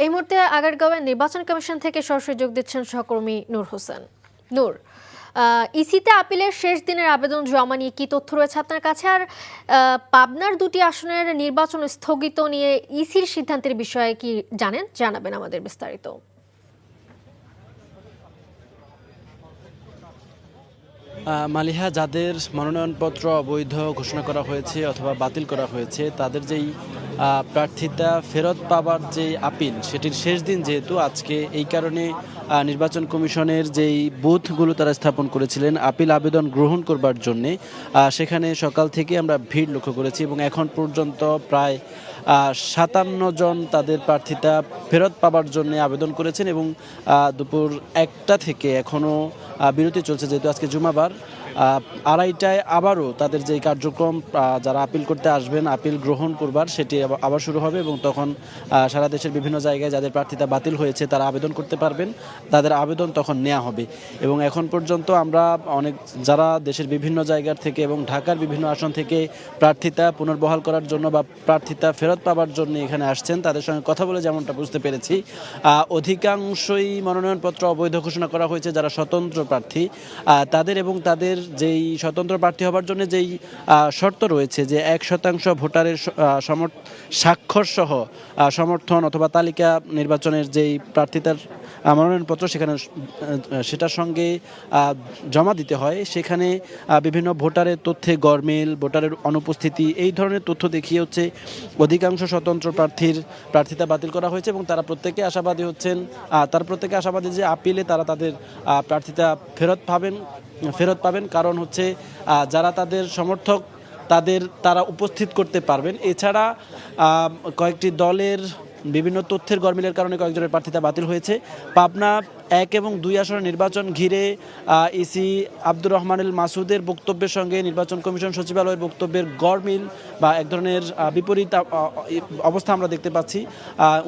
এই মুহূর্তে আগারগাঁওয়ের নির্বাচন কমিশন থেকে সরাসরি যোগ দিচ্ছেন সহকর্মী নূর হোসেন। নূর, ইসিতে আপিলের শেষ দিনের আবেদন জমা নিয়ে কি তথ্য রয়েছে আপনার কাছে? আর পাবনার দুটি আসনের নির্বাচন স্থগিত নিয়ে ইসির সিদ্ধান্তের বিষয়ে কি জানাবেন আমাদের বিস্তারিত। মালিহা, যাদের মনোনয়নপত্র অবৈধ ঘোষণা করা হয়েছে অথবা বাতিল করা হয়েছে, তাদের যেই প্রার্থিতা ফেরত পাবার যে আপিল, সেটির শেষ দিন যেহেতু আজকে, এই কারণে নির্বাচন কমিশনের যেই বুথগুলো তারা স্থাপন করেছিলেন আপিল আবেদন গ্রহণ করবার জন্যে, সেখানে সকাল থেকে আমরা ভিড় লক্ষ্য করেছি এবং এখন পর্যন্ত প্রায় 57 জন তাদের প্রার্থিতা ফেরত পাবার জন্য আবেদন করেছেন এবং দুপুর 1টা থেকে এখনও বিরতি চলছে, যেহেতু আজকে জুমাবার। 2:30টায় আবারও তাদের যেই কার্যক্রম, যারা আপিল করতে আসবেন আপিল গ্রহণ করবার, সেটি আবার শুরু হবে এবং তখন সারা দেশের বিভিন্ন জায়গায় যাদের প্রার্থিতা বাতিল হয়েছে তারা আবেদন করতে পারবেন, তাদের আবেদন তখন নেওয়া হবে। এবং এখন পর্যন্ত আমরা যারা দেশের বিভিন্ন জায়গার থেকে এবং ঢাকার বিভিন্ন আসন থেকে প্রার্থিতা পুনর্বহাল করার জন্য বা প্রার্থিতা ফেরত পাবার জন্য এখানে আসছেন, তাদের সঙ্গে কথা বলে যেমনটা বুঝতে পেরেছি, অধিকাংশই মনোনয়নপত্র অবৈধ ঘোষণা করা হয়েছে যারা স্বতন্ত্র প্রার্থী, তাদের এবং তাদের যেই স্বতন্ত্র প্রার্থী হবার জন্য যেই শর্ত রয়েছে যে 1% ভোটারের স্বাক্ষর সহ সমর্থন অথবা তালিকা নির্বাচনের যেই প্রার্থিতার মনোনয়নপত্র সেটার সঙ্গে জমা দিতে হয়, সেখানে বিভিন্ন ভোটারের তথ্যে গরমিল, ভোটারের অনুপস্থিতি, এই ধরনের তথ্য দেখিয়ে হচ্ছে অধিকাংশ স্বতন্ত্র প্রার্থিতা বাতিল করা হয়েছে এবং তারা প্রত্যেকে আশাবাদী যে আপিলে তারা তাদের প্রার্থিতা ফেরত পাবেন। কারণ হচ্ছে যারা তাদের সমর্থক তারা উপস্থিত করতে পারবেন। এছাড়া কয়েকটি দলের বিভিন্ন তথ্যের গরমিলের কারণে কয়েকজনের প্রার্থিতা বাতিল হয়েছে। পাবনা 1 এবং 2 আসনের নির্বাচন ঘিরে ইসি আব্দুর রহমানুল মাসুদের বক্তব্যের সঙ্গে নির্বাচন কমিশন সচিবালয়ের বক্তব্যের গরমিল বা এক ধরনের বিপরীত অবস্থা আমরা দেখতে পাচ্ছি।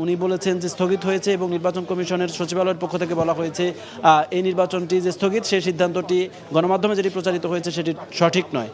উনি বলেছেন যে স্থগিত হয়েছে এবং নির্বাচন কমিশনের সচিবালয়ের পক্ষ থেকে বলা হয়েছে এই নির্বাচনটি যে স্থগিত, সেই সিদ্ধান্তটি গণমাধ্যমে যেটি প্রচারিত হয়েছে সেটি সঠিক নয়।